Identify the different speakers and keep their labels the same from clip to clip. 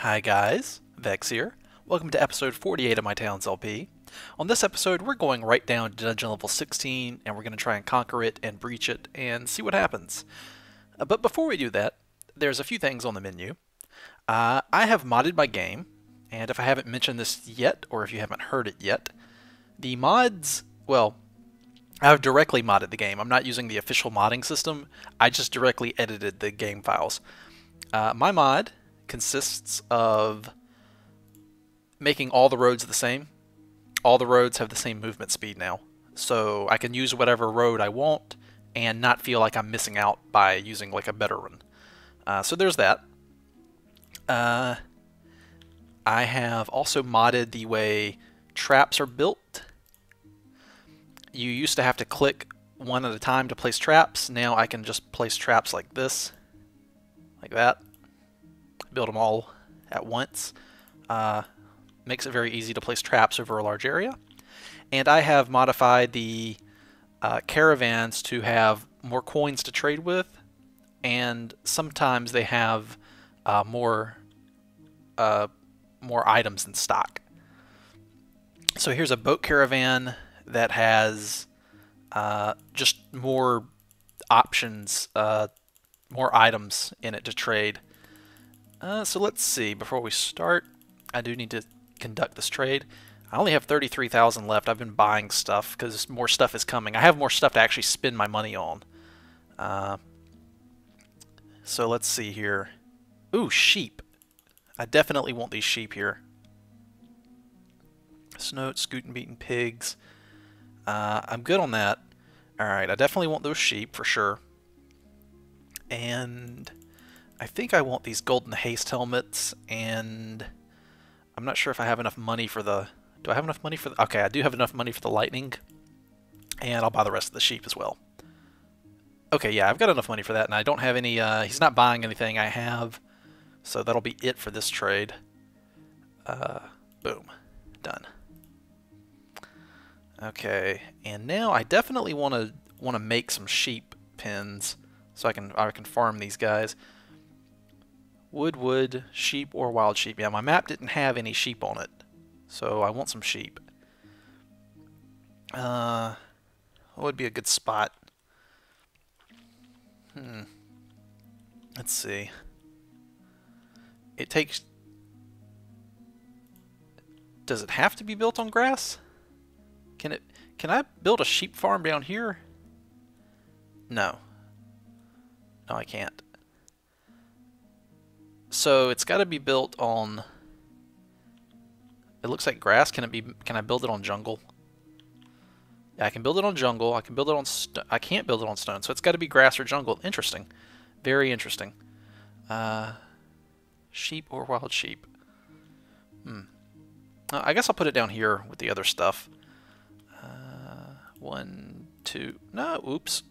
Speaker 1: Hi guys, Vechs here. Welcome to episode 48 of my Towns LP. On this episode, we're going right down to dungeon level 16, and we're going to try and conquer it and breach it and see what happens. But before we do that, there's a few things on the menu. I have modded my game, and if I haven't mentioned this yet, or if you haven't heard it yet, the mods, well, I've directly modded the game. I'm not using the official modding system. I just directly edited the game files. My mod consists of making all the roads the same. All the roads have the same movement speed now. So I can use whatever road I want and not feel like I'm missing out by using like a better one. So there's that. I have also modded the way traps are built. You used to have to click one at a time to place traps. Now I can just place traps like this, like that. Build them all at once. Makes it very easy to place traps over a large area. And I have modified the caravans to have more coins to trade with, and sometimes they have more items in stock. So here's a boat caravan that has just more options, more items in it to trade. So let's see, before we start, I do need to conduct this trade. I only have 33,000 left. I've been buying stuff because more stuff is coming. I have more stuff to actually spend my money on. So let's see here. Ooh, sheep. I definitely want these sheep here. Snout, scootin' beaten pigs. I'm good on that. Alright, I definitely want those sheep for sure. And I think I want these golden haste helmets, and I'm not sure if I have enough money for the... Do I have enough money for the... Okay, I do have enough money for the lightning, and I'll buy the rest of the sheep as well. Okay, yeah, I've got enough money for that, and I don't have any... he's not buying anything I have, so that'll be it for this trade. Boom. Done. Okay, and now I definitely want to make some sheep pens so I can farm these guys. Wood, sheep, or wild sheep. Yeah, my map didn't have any sheep on it, so I want some sheep. What would be a good spot? Let's see. It takes... Does it have to be built on grass? Can I build a sheep farm down here? No. No, I can't. So it's got to be built on... It looks like grass. Can I build it on jungle? Yeah, I can build it on jungle. I can build it on I can't build it on stone. So it's got to be grass or jungle. Interesting. Very interesting. Sheep or wild sheep? I guess I'll put it down here with the other stuff. 1, 2... No, oops.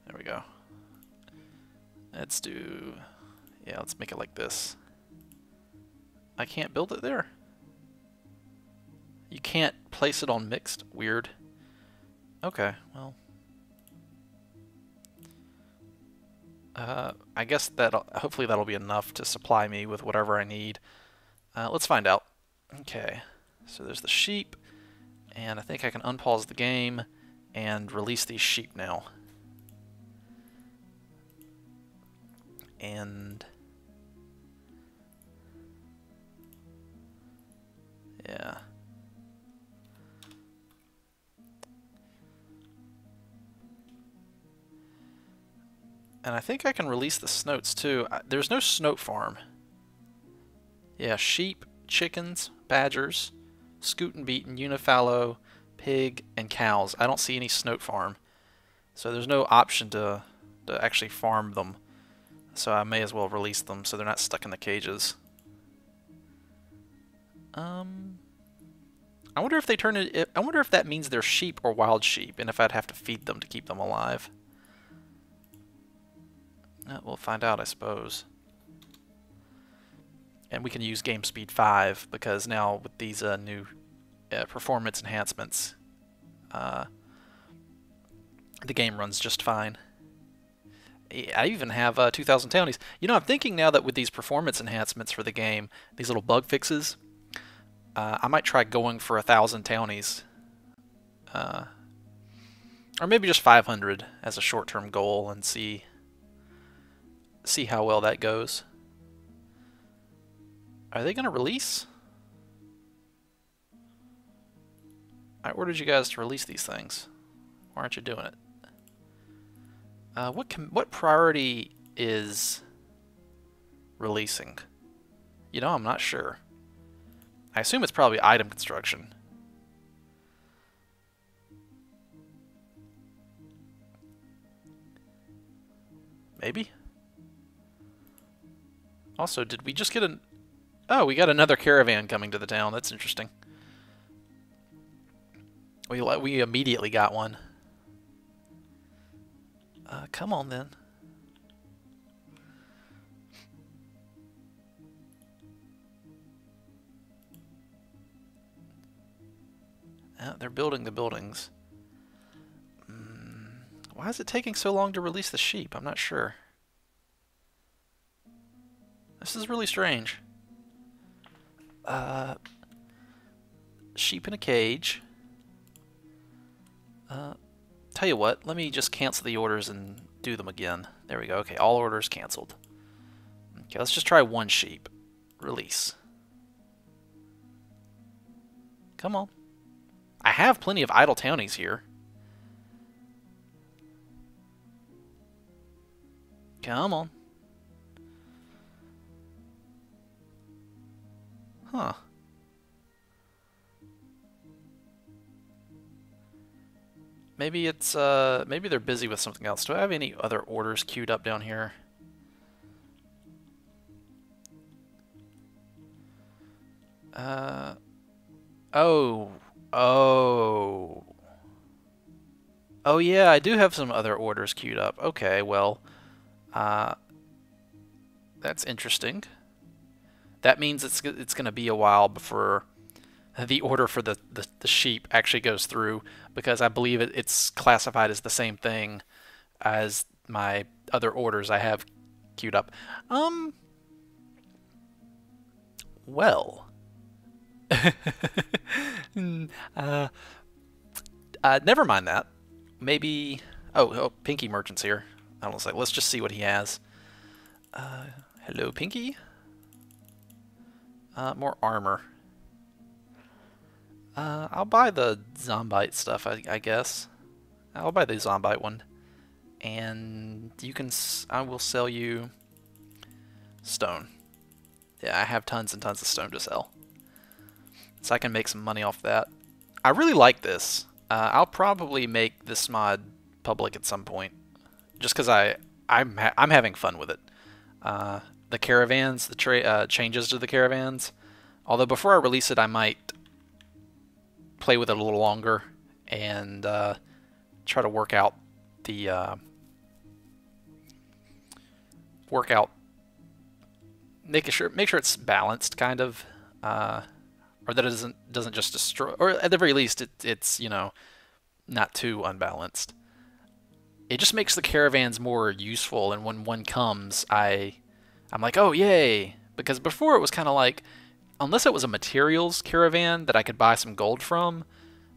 Speaker 1: There we go. Let's do... Yeah, let's make it like this. I can't build it there. You can't place it on mixed? Weird. Okay, well... I guess hopefully that'll be enough to supply me with whatever I need. Let's find out. Okay, so there's the sheep, and I think I can unpause the game and release these sheep now. And yeah. And I think I can release the snoats too. There's no snoat farm. Yeah, sheep, chickens, badgers, scootin' beaten, unifallow, pig, and cows. I don't see any snoat farm. So there's no option to actually farm them. So I may as well release them so they're not stuck in the cages. I wonder if they turn it... I wonder if that means they're sheep or wild sheep, and if I'd have to feed them to keep them alive. We'll find out, I suppose. And we can use game speed 5 because now with these new performance enhancements, the game runs just fine. I even have 2,000 townies. You know, I'm thinking now that with these performance enhancements for the game, these little bug fixes, I might try going for 1,000 townies. Or maybe just 500 as a short-term goal and see how well that goes. Are they going to release? I ordered you guys to release these things. Why aren't you doing it? What priority is releasing? You know, I'm not sure. I assume it's probably item construction. Maybe? Also, did we just get an... Oh, we got another caravan coming to the town. That's interesting. We immediately got one. Come on, then. They're building the buildings. Why is it taking so long to release the sheep? I'm not sure. This is really strange. Sheep in a cage. Tell you what, let me just cancel the orders and do them again. There we go. Okay, all orders canceled. Okay, let's just try one sheep. Release. Come on. I have plenty of idle townies here. Come on. Huh. Maybe it's maybe they're busy with something else. Do I have any other orders queued up down here? Oh yeah, I do have some other orders queued up. Okay, well, that's interesting. That means it's going to be a while before the order for the sheep actually goes through, because I believe it's classified as the same thing as my other orders I have queued up. Well. Never mind that. Maybe... Oh, Pinky Merchant's here. I was like, let's just see what he has. Hello, Pinky. More armor. I'll buy the Zombite stuff, I guess. I'll buy the Zombite one. And you can... I will sell you stone. Yeah, I have tons and tons of stone to sell. So I can make some money off that. I really like this. I'll probably make this mod public at some point, just because I'm having fun with it. The caravans, the changes to the caravans. Although before I release it, I might play with it a little longer and try to work out the make sure it's balanced, kind of. Or that it doesn't just destroy, or at the very least, it's you know, not too unbalanced. It just makes the caravans more useful, and when one comes, I'm like, oh yay! Because before it was kind of like, unless it was a materials caravan that I could buy some gold from,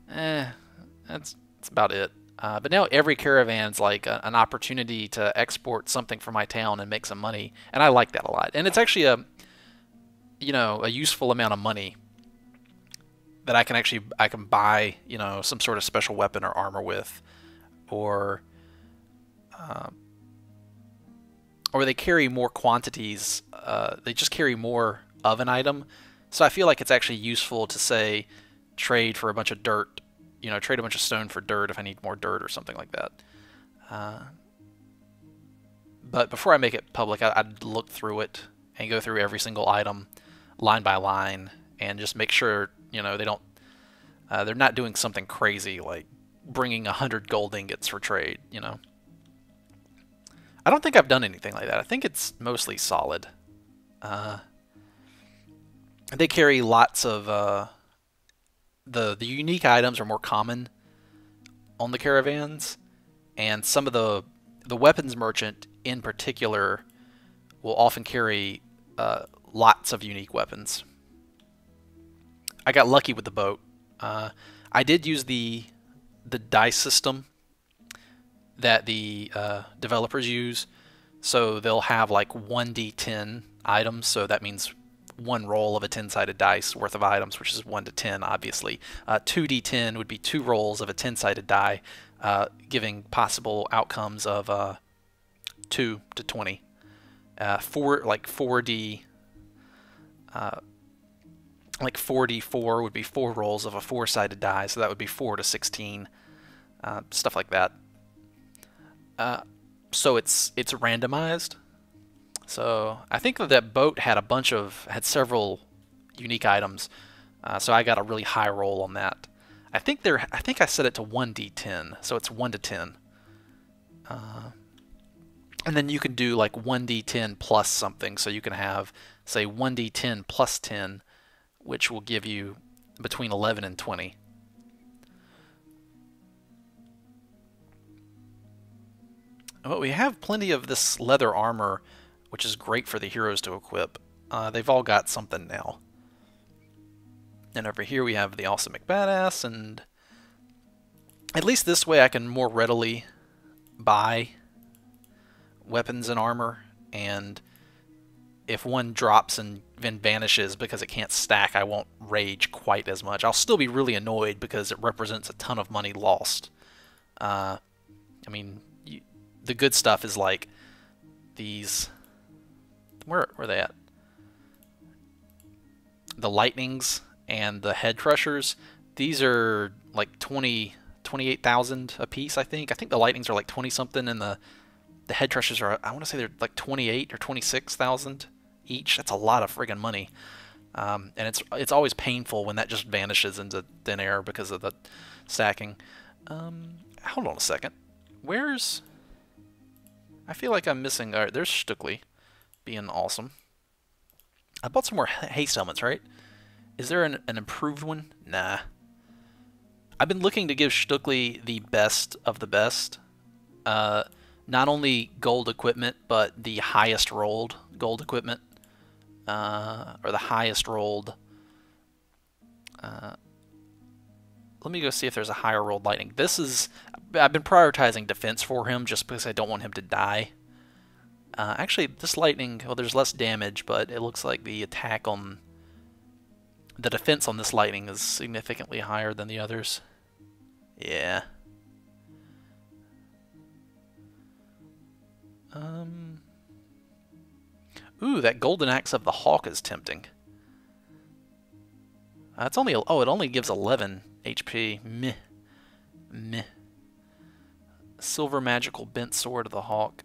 Speaker 1: that's about it. But now every caravan's like an opportunity to export something from my town and make some money, and I like that a lot. And it's actually a useful amount of money that I can buy, you know, some sort of special weapon or armor with, or they carry more quantities. They just carry more of an item, so I feel like it's actually useful to say trade for a bunch of dirt, you know, trade a bunch of stone for dirt if I need more dirt or something like that. But before I make it public, I'd look through it and go through every single item line by line and just make sure, you know, they're not doing something crazy like bringing 100 gold ingots for trade, you know. I don't think I've done anything like that. I think it's mostly solid. They carry lots of the unique items are more common on the caravans, and some of the weapons merchant in particular will often carry lots of unique weapons. I got lucky with the boat. I did use the dice system that the developers use, so they'll have like 1d10 items, so that means one roll of a 10-sided dice worth of items, which is 1 to 10, obviously. 2d10 would be 2 rolls of a 10-sided die, giving possible outcomes of 2 to 20. 4d, like 4d4 would be 4 rolls of a 4-sided die, so that would be 4 to 16, stuff like that. So it's randomized. So I think that boat had several unique items, so I got a really high roll on that. I think I set it to 1d10, so it's 1 to 10. And then you can do like 1d10 plus something, so you can have, say, 1d10 plus 10, which will give you between 11 and 20. But we have plenty of this leather armor, which is great for the heroes to equip. They've all got something now. And over here we have the Awesome McBadass, and at least this way I can more readily buy weapons and armor, and if one drops and then vanishes because it can't stack, I won't rage quite as much. I'll still be really annoyed because it represents a ton of money lost. I mean, the good stuff is like these... Where are they at? The lightnings and the head crushers. These are like 28,000 a piece, I think. I think the lightnings are like 20 something, and the head crushers are, I want to say they're like 28 or 26,000 each. That's a lot of friggin' money. And it's always painful when that just vanishes into thin air because of the stacking. Hold on a second. Where's... I feel like I'm missing... Alright, there's Stuckley being awesome. I bought some more haste helmets, right? Is there an improved one? Nah. I've been looking to give Stuckley the best of the best. Not only gold equipment, but the highest rolled gold equipment. Or the highest rolled... let me go see if there's a higher rolled lightning. This is... I've been prioritizing defense for him just because I don't want him to die. Actually, this lightning... Well, there's less damage, but it looks like the attack on... The defense on this lightning is significantly higher than the others. Yeah. Ooh, that golden axe of the hawk is tempting. It's only... Oh, it only gives 11 HP. Meh. Meh. Silver magical bent sword of the hawk.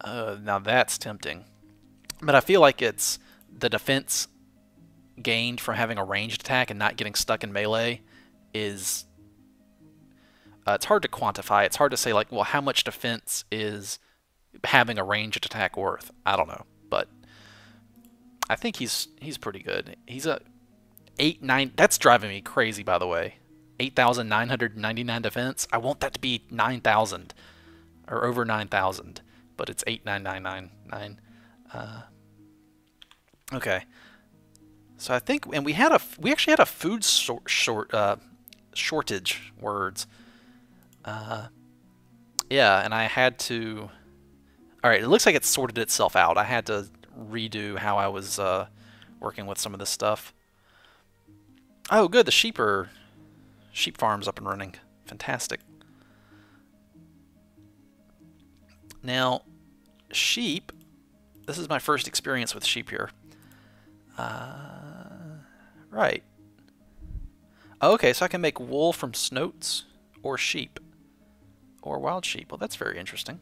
Speaker 1: Now that's tempting. But I feel like it's the defense gained from having a ranged attack and not getting stuck in melee is... it's hard to quantify. It's hard to say, like, well, how much defense is having a ranged attack worth? I don't know, but I think he's pretty good. He's a 8-9. That's driving me crazy, by the way. 8,999 defense. I want that to be 9,000 or over 9,000, but it's 8,999. Okay. So I think, and we actually had a food shortage words. Yeah, and I had to... Alright, it looks like it sorted itself out. I had to redo how I was working with some of this stuff. Oh, good, the sheep farm's up and running. Fantastic. Now, sheep... This is my first experience with sheep here. Right. Okay, so I can make wool from snoats or sheep. Or wild sheep. Well, that's very interesting.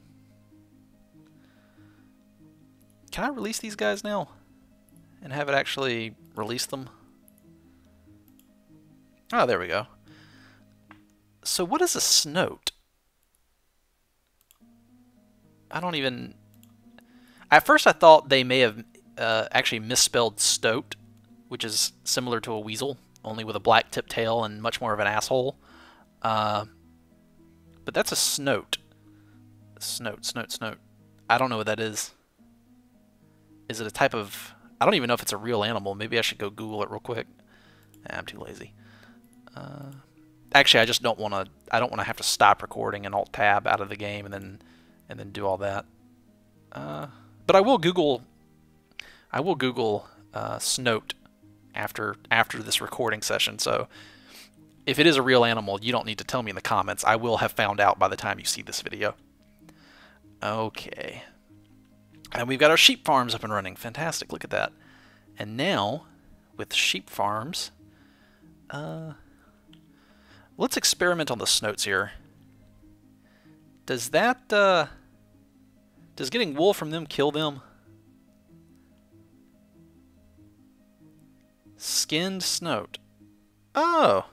Speaker 1: Can I release these guys now? And have it actually release them? Oh, there we go. So what is a snoat? I don't even... At first I thought they may have actually misspelled stoat, which is similar to a weasel, only with a black tip tail and much more of an asshole. But that's a snoat. Snoat. I don't know what that is. Is it a type of... I don't even know if it's a real animal. Maybe I should go Google it real quick. Nah, I'm too lazy. Actually, I just don't want to... I don't want to have to stop recording and Alt-Tab out of the game and then do all that. But I will Google... snout after this recording session, so if it is a real animal, you don't need to tell me in the comments. I will have found out by the time you see this video. Okay. And we've got our sheep farms up and running. Fantastic, look at that. And now, with sheep farms, let's experiment on the snouts here. Does that, does getting wool from them kill them? Skinned snout. Oh!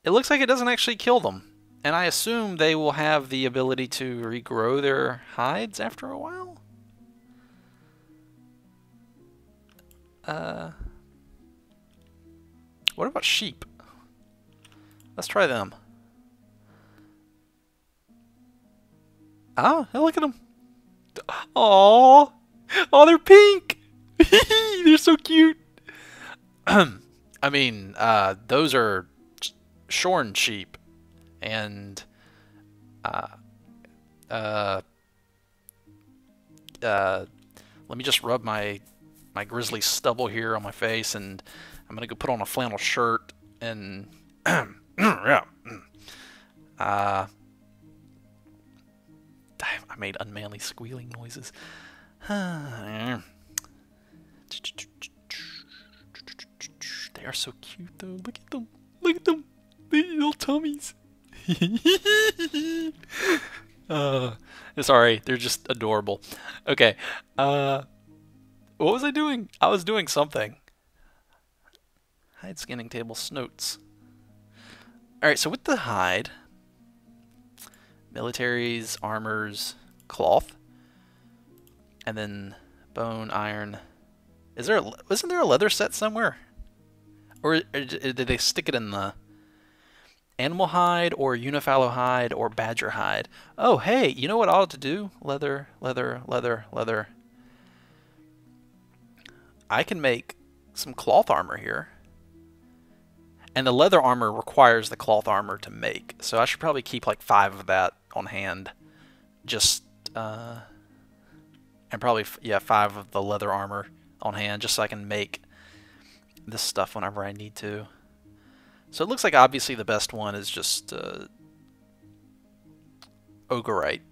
Speaker 1: It looks like it doesn't actually kill them. And I assume they will have the ability to regrow their hides after a while? What about sheep? Let's try them. Oh, look at them. Aww! Oh, they're pink! They're so cute! I mean, those are shorn sheep. And let me just rub my grizzly stubble here on my face, and I'm gonna go put on a flannel shirt and yeah. I made unmanly squealing noises. They are so cute though. Look at them. Look at them. These little tummies. Sorry, they're just adorable. Okay, what was I doing? I was doing something. Hide scanning table, snouts. Alright, so with the hide, militaries, armors, cloth, and then bone, iron. Isn't there a leather set somewhere? Or did they stick it in the animal hide, or unifallow hide, or badger hide? Oh, hey, you know what I ought to do? Leather, leather, leather, leather. I can make some cloth armor here. And the leather armor requires the cloth armor to make. So I should probably keep like 5 of that on hand. Just, and probably, yeah, 5 of the leather armor on hand, just so I can make this stuff whenever I need to. So it looks like obviously the best one is just Ogrite.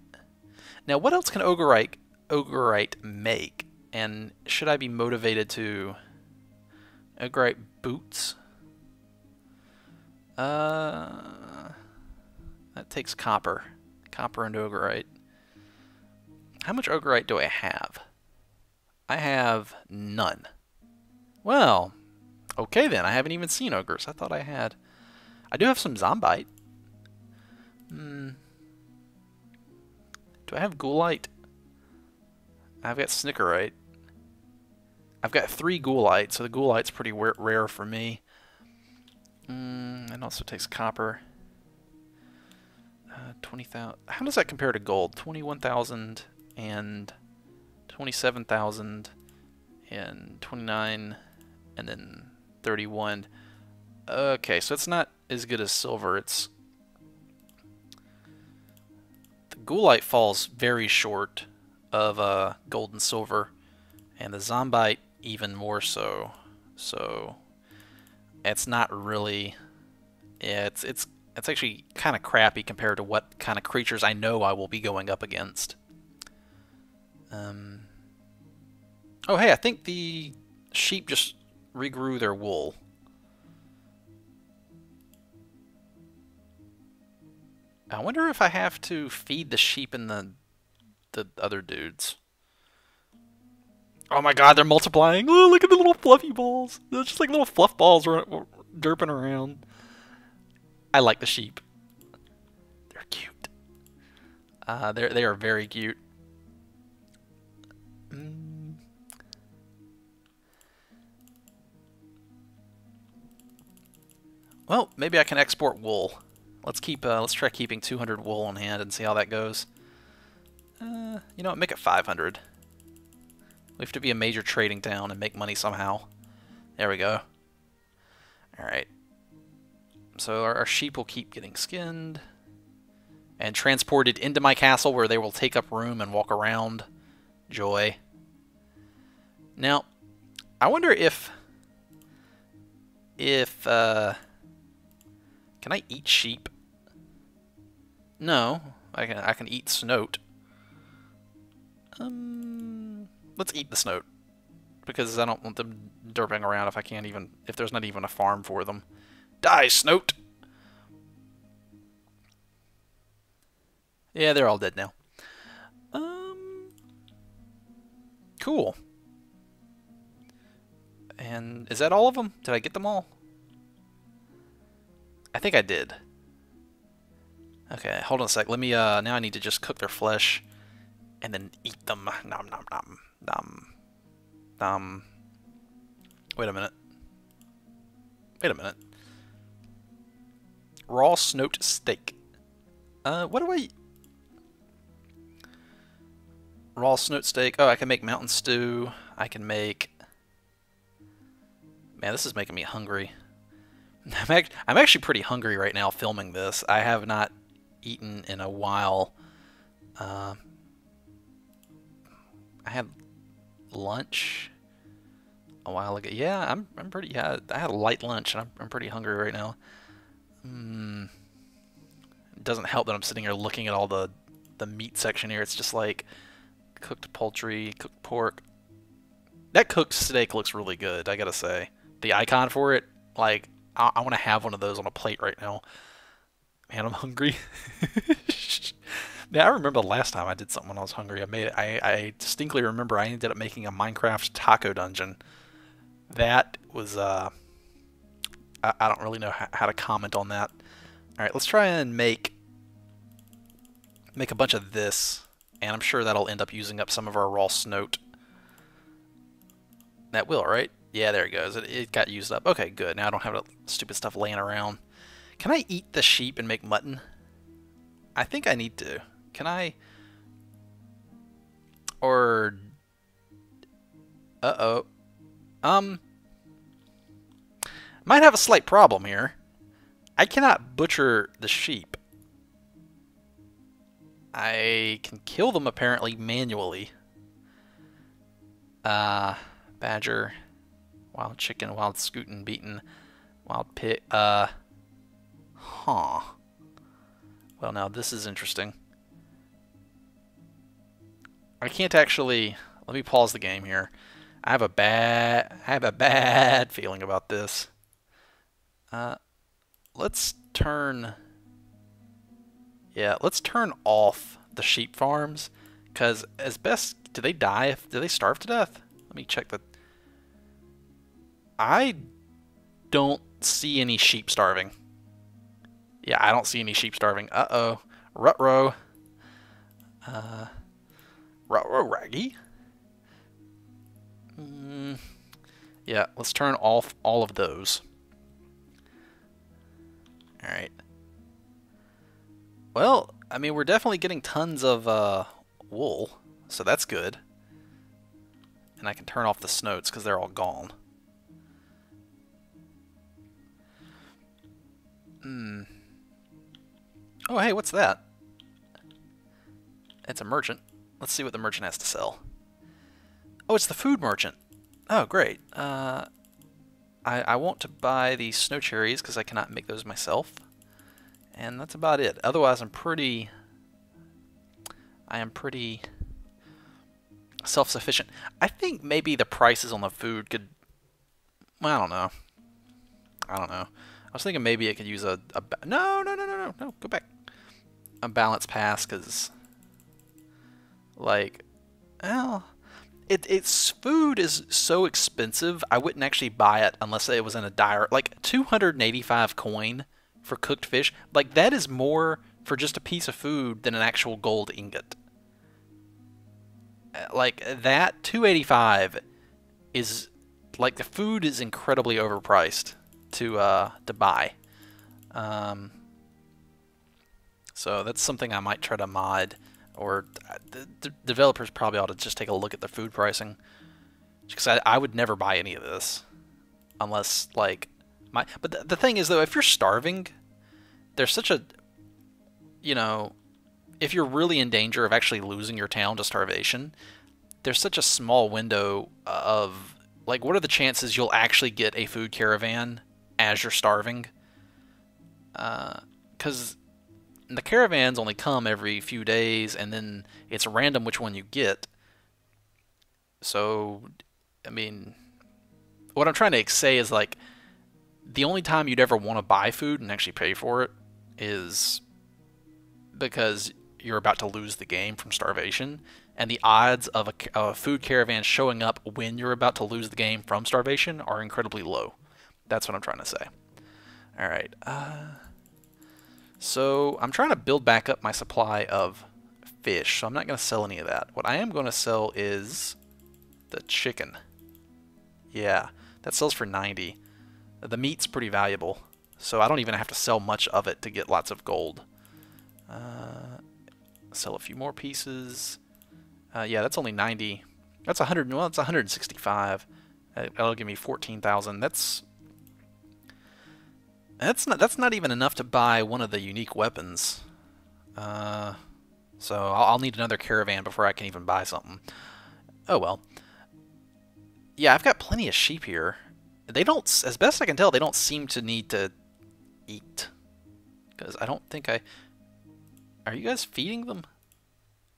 Speaker 1: Now what else can Ogrite make? And should I be motivated to Ogrite boots? That takes copper. Copper and Ogrite. How much Ogrite do I have? I have none. Well, okay then, I haven't even seen ogres. I thought I had. I do have some zombite. Do I have ghoulite? I've got snickerite. I've got 3 ghoulite, so the ghoulite's pretty rare for me. It also takes copper. 20,000. How does that compare to gold? 21,000 and 27,000 and 29 and then 31. Okay, so it's not as good as silver. It's the ghoulite falls very short of gold and silver, and the zombite even more so. So it's not really. Yeah, it's actually kind of crappy compared to what kind of creatures I know I will be going up against. Oh, hey, I think the sheep just regrew their wool. I wonder if I have to feed the sheep and the other dudes. Oh my god, they're multiplying! Oh, look at the little fluffy balls! They're just like little fluff balls derping around. I like the sheep. They're cute. They are very cute. Well, maybe I can export wool. Let's try keeping 200 wool on hand and see how that goes. You know what, make it 500. We have to be a major trading town and make money somehow. There we go. Alright. So our sheep will keep getting skinned and transported into my castle where they will take up room and walk around. Joy. Now, I wonder if can I eat sheep? No, I can eat snout. Let's eat the snout because I don't want them derping around if there's not even a farm for them. Die, snout! Yeah, they're all dead now. Cool. And is that all of them? Did I get them all? I think I did. Okay, hold on a sec. Let me, now I need to just cook their flesh and then eat them. Nom nom nom. Nom. Wait a minute. Wait a minute. Raw snout steak. What do I... Raw snout steak. Oh, I can make mountain stew. I can make... Man, this is making me hungry. I'm actually pretty hungry right now filming this. I have not eaten in a while. I had lunch a while ago. Yeah, I'm pretty... Yeah, I had a light lunch, and I'm pretty hungry right now. It doesn't help that I'm sitting here looking at all the meat section here. It's just like cooked poultry, cooked pork. That cooked steak looks really good, I gotta say. The icon for it, like, I want to have one of those on a plate right now. Man, I'm hungry. Yeah, I remember the last time I did something when I was hungry. I distinctly remember I ended up making a Minecraft taco dungeon. That was, I don't really know how to comment on that. Alright, let's try and make a bunch of this, and I'm sure that'll end up using up some of our raw snout. That will, right? Yeah, there it goes. It got used up. Okay, good. Now I don't have that stupid stuff laying around. Can I eat the sheep and make mutton? I think I need to. Can I? Or... Uh-oh. Might have a slight problem here. I cannot butcher the sheep. I can kill them apparently manually. Badger, wild chicken, wild scootin' beaten, wild pig. Huh. Well, now this is interesting. I can't actually. Let me pause the game here. I have a bad feeling about this. Let's turn off the sheep farms, because as best, do they die? Do they starve to death? Let me check that. I don't see any sheep starving. Yeah, I don't see any sheep starving. Uh-oh. Ruh-roh. Ruh-roh raggy. Yeah, let's turn off all of those. Alright. Well, I mean, we're definitely getting tons of wool, so that's good. And I can turn off the snouts because they're all gone. Oh, hey, what's that? It's a merchant. Let's see what the merchant has to sell. Oh, it's the food merchant. Oh, great. I want to buy these snow cherries because I cannot make those myself. And that's about it. Otherwise, I am pretty self-sufficient. I think maybe the prices on the food could... Well, I don't know. I was thinking maybe it could use a no, go back. A balance pass, because, like, well, its food is so expensive, I wouldn't actually buy it unless it was in a dire, like, 285 coin for cooked fish. Like, that is more for just a piece of food than an actual gold ingot. Like, that 285 is, like, the food is incredibly overpriced to buy. So that's something I might try to mod. or the developers probably ought to just take a look at the food pricing. Because I would never buy any of this unless like But the thing is though, if you're starving, there's such a, you know, if you're really in danger of actually losing your town to starvation, there's such a small window of like, what are the chances you'll actually get a food caravan as you're starving? Because the caravans only come every few days, and then it's random which one you get. So, I mean, what I'm trying to say is like, the only time you'd ever want to buy food and actually pay for it is because you're about to lose the game from starvation, and the odds of a food caravan showing up when you're about to lose the game from starvation are incredibly low. That's what I'm trying to say. Alright, so I'm trying to build back up my supply of fish, so I'm not going to sell any of that. What I am going to sell is the chicken. Yeah, that sells for 90. The meat's pretty valuable, so I don't even have to sell much of it to get lots of gold. Sell a few more pieces. Yeah, that's only 90. That's 100. Well, it's 165. That'll give me 14,000. That's not even enough to buy one of the unique weapons. So I'll need another caravan before I can even buy something. Oh well. Yeah, I've got plenty of sheep here. They don't, as best I can tell, they don't seem to need to eat. Because I don't think I... Are you guys feeding them?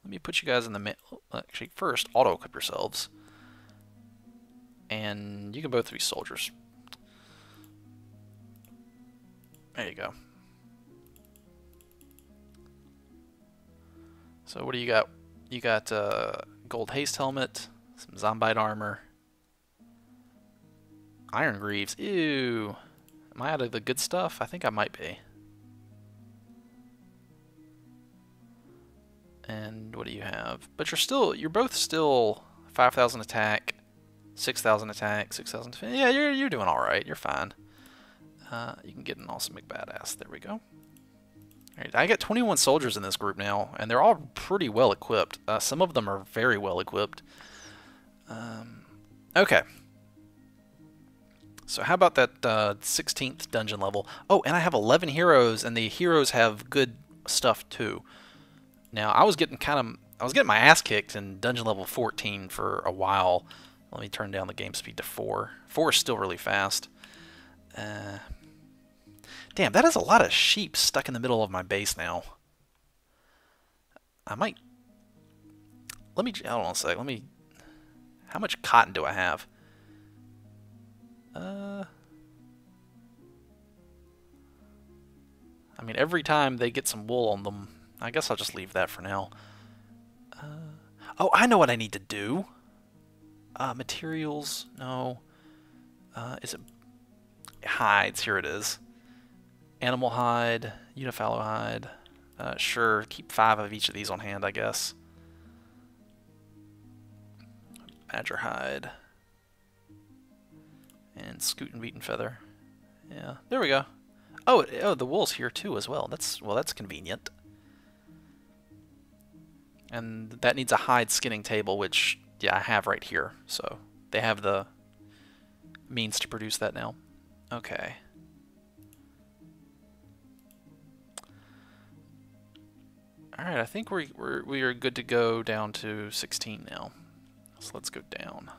Speaker 1: Let me put you guys in the... Actually, first, auto-equip yourselves. And you can both be soldiers. There you go. So what do you got? You got gold haste helmet, some zombite armor, iron greaves. Ew. Am I out of the good stuff? I think I might be. And what do you have? But you're both still 5,000 attack, 6,000 attack, 6,000 defense. Yeah, you're doing all right. You're fine. You can get an awesome badass. There we go. Alright, I got 21 soldiers in this group now, and they're all pretty well equipped. Some of them are very well equipped. Okay. So how about that 16th dungeon level? Oh, and I have 11 heroes, and the heroes have good stuff too. Now, I was getting my ass kicked in dungeon level 14 for a while. Let me turn down the game speed to 4. 4 is still really fast. Damn, that is a lot of sheep stuck in the middle of my base now. I might... hold on a sec. How much cotton do I have? I mean, every time they get some wool on them, I guess I'll just leave that for now. Oh, I know what I need to do. Materials, no. Is it hides? Here it is. Animal hide, unifallow hide. Sure, keep 5 of each of these on hand, I guess. Badger hide. And scoot and beaten feather. Yeah, there we go. Oh, the wool's here too as well. That's convenient. And that needs a hide skinning table, which, yeah, I have right here. So they have the means to produce that now. Okay. Alright, I think we are good to go down to 16 now. So let's go down.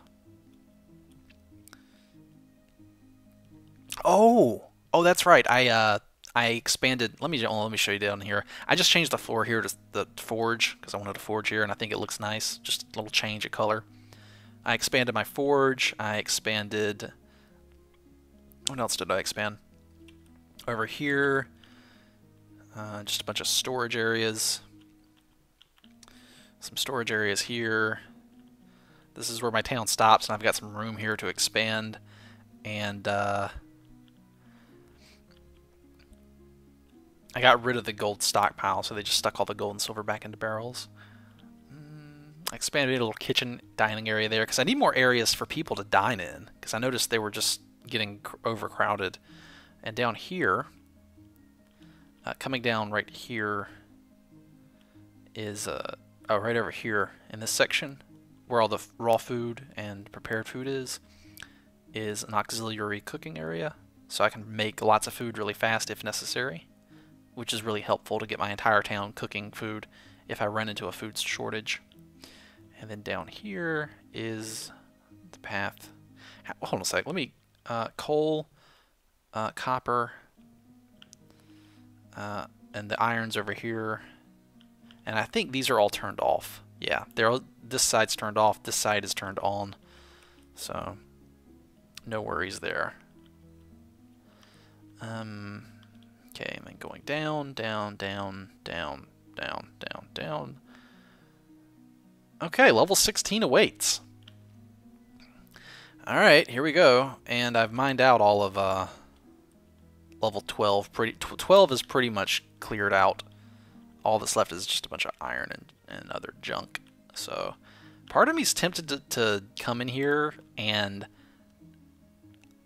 Speaker 1: Oh, that's right. I expanded. Let me show you down here. I just changed the floor here to the forge because I wanted to forge here, and I think it looks nice. Just a little change of color. I expanded my forge. I expanded. What else did I expand? Over here, just a bunch of storage areas. Some storage areas here. This is where my town stops, and I've got some room here to expand. And I got rid of the gold stockpile, so they just stuck all the gold and silver back into barrels. I expanded a little kitchen dining area there because I need more areas for people to dine in, because I noticed they were just getting overcrowded. And down here, coming down right here, is oh, right over here in this section, where all the raw food and prepared food is an auxiliary cooking area, so I can make lots of food really fast if necessary, which is really helpful to get my entire town cooking food if I run into a food shortage. And then down here is the path. Hold on a sec. Let me coal, copper, and the iron's over here. And I think these are all turned off. Yeah, this side's turned off. This side is turned on. So no worries there. Okay, and then going down, down, down, down, down, down, down. Okay, level 16 awaits. Alright, here we go. And I've mined out all of level 12. 12 is pretty much cleared out. All that's left is just a bunch of iron and other junk. So part of me is tempted to come in here and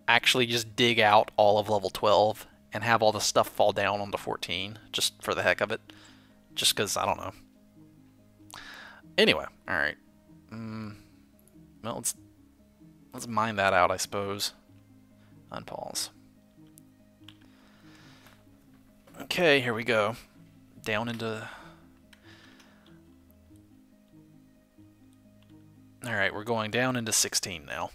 Speaker 1: actually just dig out all of level 12 and have all the stuff fall down onto 14 just for the heck of it. Just because, I don't know. Anyway, alright. Well, let's mine that out, I suppose. Unpause. Okay, here we go. Down into... Alright, we're going down into 16 now.